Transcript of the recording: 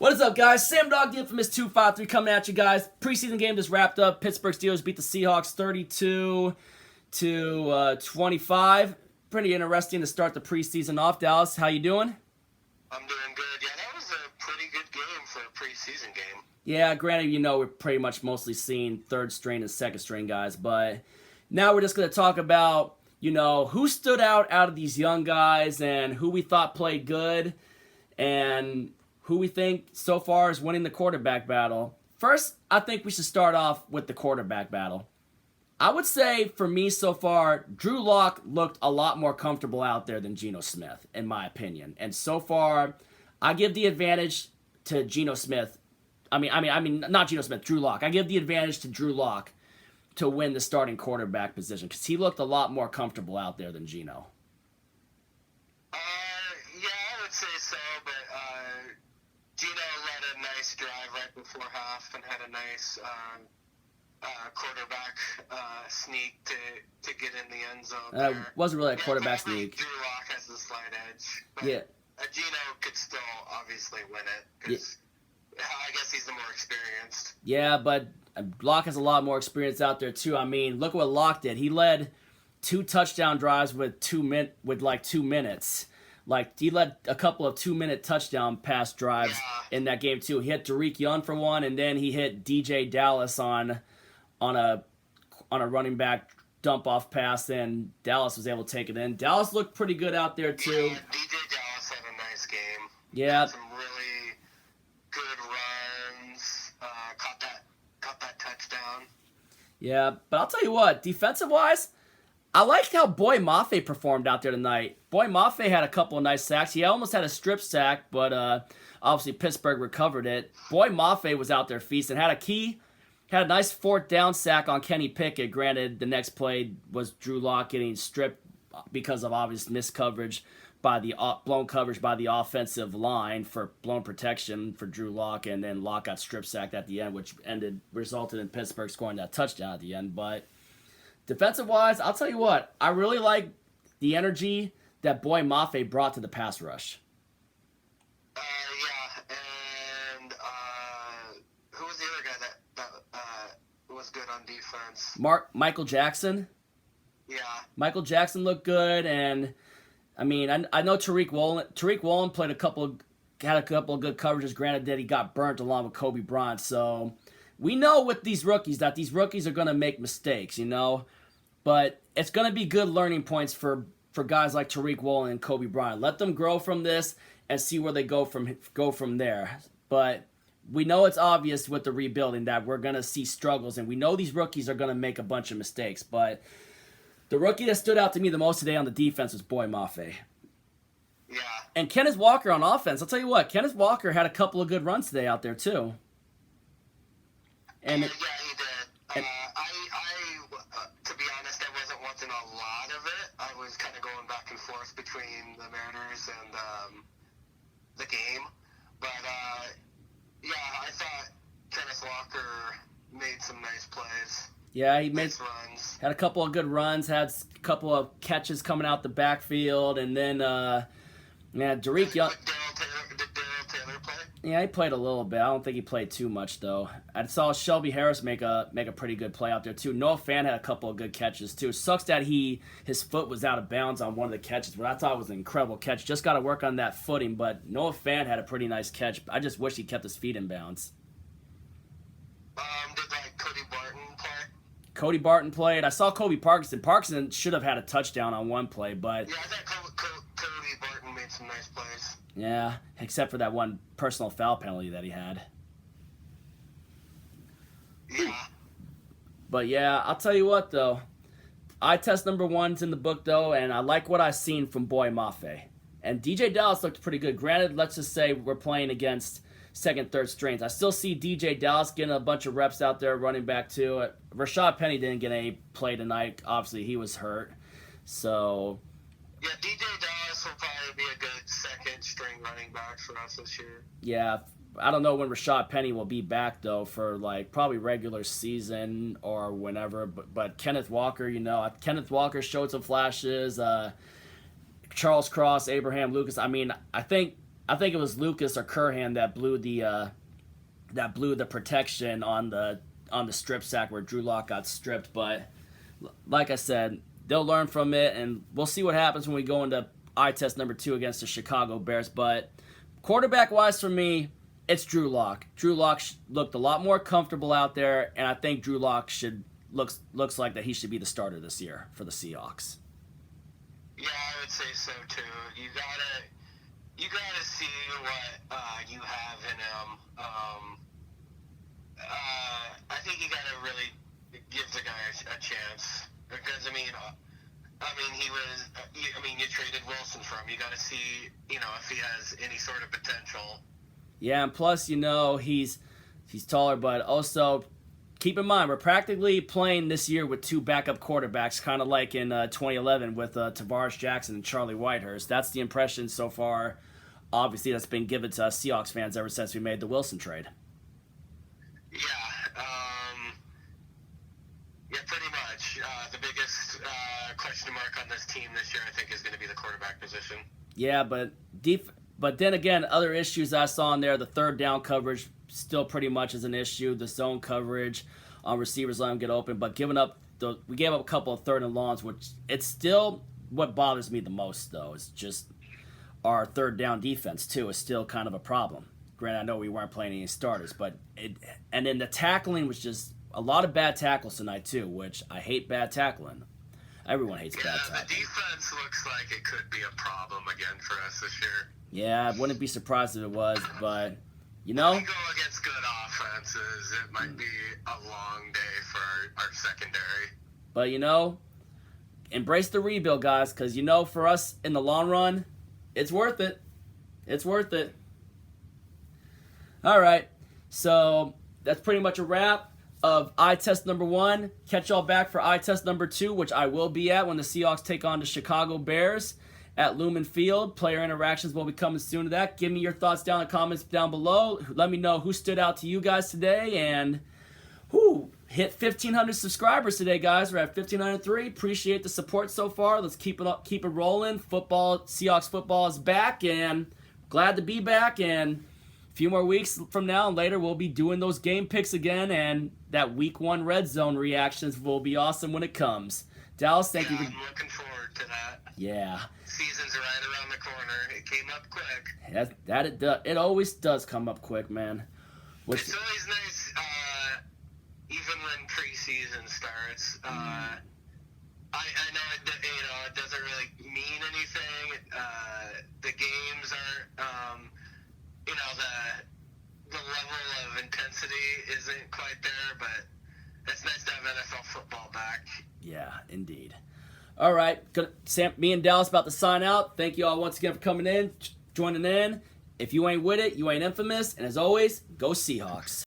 What is up, guys? Sam Dog, the infamous 253, coming at you guys. Preseason game just wrapped up. Pittsburgh Steelers beat the Seahawks 32 to 25. Pretty interesting to start the preseason off. Dallas, how you doing? I'm doing good. Yeah, that was a pretty good game for a preseason game. Yeah, granted, we're pretty much mostly seeing third string and second string guys, but now we're just going to talk about, who stood out of these young guys and who we thought played good and who we think so far is winning the quarterback battle. First, I think we should start off with the quarterback battle. I would say, for me so far, Drew Lock looked a lot more comfortable out there than Geno Smith, in my opinion. And so far, I give the advantage to Geno Smith. Not Geno Smith, Drew Lock. I give the advantage to Drew Lock to win the starting quarterback position because he looked a lot more comfortable out there than Geno. Yeah, I would say so, but Gino led a nice drive right before half and had a nice quarterback sneak to get in the end zone there. Wasn't really a quarterback sneak. Drew Lock has the slight edge. But yeah. Gino could still obviously win it because I guess he's the more experienced. Yeah, but Lock has a lot more experience out there too. I mean, look what Lock did. He led 2 touchdown drives with 2 minutes. Like, he led a couple of 2-minute touchdown pass drives in that game, too. He hit Tariq Young for one, and then he hit DJ Dallas on a running back dump-off pass, and Dallas was able to take it in. Dallas looked pretty good out there, too. Yeah, DJ Dallas had a nice game. Yeah. Had some really good runs. Caught that touchdown. Yeah, but I'll tell you what, defensive-wise, I liked how Boy Mafe performed out there tonight. Boy Mafe had a couple of nice sacks. He almost had a strip sack, but obviously Pittsburgh recovered it. Boy Mafe was out there feasting. Had a nice 4th down sack on Kenny Pickett. Granted, the next play was Drew Lock getting stripped because of obvious missed coverage by the blown coverage by the offensive line for blown protection for Drew Lock, and then Lock got strip sacked at the end, which resulted in Pittsburgh scoring that touchdown at the end, but defensive-wise, I'll tell you what, I really like the energy that Boy Mafe brought to the pass rush. Yeah, and who was the other guy that was good on defense? Michael Jackson. Yeah. Michael Jackson looked good, and I know Tariq Woolen had a couple of good coverages. Granted that he got burnt along with Kobe Bryant, so we know with these rookies that these rookies are going to make mistakes, but it's going to be good learning points for guys like Tariq Woolen and Kobe Bryant. Let them grow from this and see where they go from there. But we know it's obvious with the rebuilding that we're going to see struggles, and we know these rookies are going to make a bunch of mistakes. But the rookie that stood out to me the most today on the defense was Boy Mafe. Yeah. And Kenneth Walker on offense. I'll tell you what, Kenneth Walker had a couple of good runs today out there too. And yeah, he did. To be honest, I wasn't watching a lot of it. I was kind of going back and forth between the Mariners and the game. But, I thought Kenneth Walker made some nice plays. Yeah, he nice runs. Had a couple of good runs, had a couple of catches coming out the backfield, and then, Tariq Young. Did Darrell Taylor play? Yeah, he played a little bit. I don't think he played too much, though. I saw Shelby Harris make a pretty good play out there, too. Noah Fant had a couple of good catches, too. It sucks that his foot was out of bounds on one of the catches, but I thought it was an incredible catch. Just got to work on that footing, but Noah Fant had a pretty nice catch. I just wish he kept his feet in bounds. Did, Cody Barton play? Cody Barton played. I saw Kobe Parkinson. Parkinson should have had a touchdown on one play, but Yeah, I thought Cody Barton made some nice plays. Yeah, except for that one personal foul penalty that he had. Yeah. But yeah, I'll tell you what though. Eye test number 1's in the book though, and I like what I've seen from Boy Mafe. And DJ Dallas looked pretty good. Granted, let's just say we're playing against second, third strings. I still see DJ Dallas getting a bunch of reps out there, running back too. Rashad Penny didn't get any play tonight. Obviously, he was hurt. So yeah, DJ Dallas will probably be a good second string running back for us this year. Yeah, I don't know when Rashad Penny will be back though for probably regular season or whenever. But Kenneth Walker, Kenneth Walker showed some flashes. Charles Cross, Abraham Lucas. I think I think it was Lucas or Curhan that blew the protection on the strip sack where Drew Lock got stripped. But like I said, they'll learn from it, and we'll see what happens when we go into eye test number 2 against the Chicago Bears. But quarterback-wise for me, it's Drew Lock. Drew Lock looked a lot more comfortable out there, and I think Drew Lock looks like that he should be the starter this year for the Seahawks. Yeah, I would say so too. You gotta see what you have in him. I think you gotta really give the guy a chance because you traded Wilson for him. You gotta see if he has any sort of potential. Yeah, and plus he's taller, but also keep in mind we're practically playing this year with 2 backup quarterbacks, kind of like in 2011 with Tavares Jackson and Charlie Whitehurst. That's the impression so far. Obviously, that's been given to us Seahawks fans ever since we made the Wilson trade. Yeah, pretty much. The biggest question mark on this team this year, I think, is going to be the quarterback position. Yeah, but then again, other issues I saw in there, the third down coverage still pretty much is an issue. The zone coverage on receivers letting them get open, but we gave up a couple of third and longs, which it's still what bothers me the most, though, is just our third down defense, too, is still kind of a problem. Granted, I know we weren't playing any starters, and then the tackling was just a lot of bad tackles tonight, too, which I hate bad tackling. Everyone hates bad tackling. Yeah, the defense looks like it could be a problem again for us this year. Yeah, I wouldn't be surprised if it was, but, When we go against good offenses, it might be a long day for our secondary. But, embrace the rebuild, guys, because, for us in the long run, it's worth it. It's worth it. All right, so that's pretty much a wrap of eye test number 1. Catch y'all back for eye test number 2, which I will be at when the Seahawks take on the Chicago Bears at Lumen Field. Player interactions will be coming soon to that. Give me your thoughts down in the comments down below. Let me know who stood out to you guys today, and hit 1,500 subscribers today, guys. We're at 1,503. Appreciate the support so far. Let's keep it up, keep it rolling. Seahawks football is back, and glad to be back. And a few more weeks from now and later, we'll be doing those game picks again, and that Week 1 Red Zone reactions will be awesome when it comes. Dallas, thank you. I'm looking forward to that. Yeah. Season's right around the corner. It came up quick. It always does come up quick, man. It's always nice, even when preseason starts. I know it doesn't really mean anything. The games aren't, the level of intensity isn't quite there, but it's nice to have NFL football back. Yeah, indeed. All right, me and Dallas about to sign out. Thank you all once again for coming in, joining in. If you ain't with it, you ain't infamous. And as always, go Seahawks.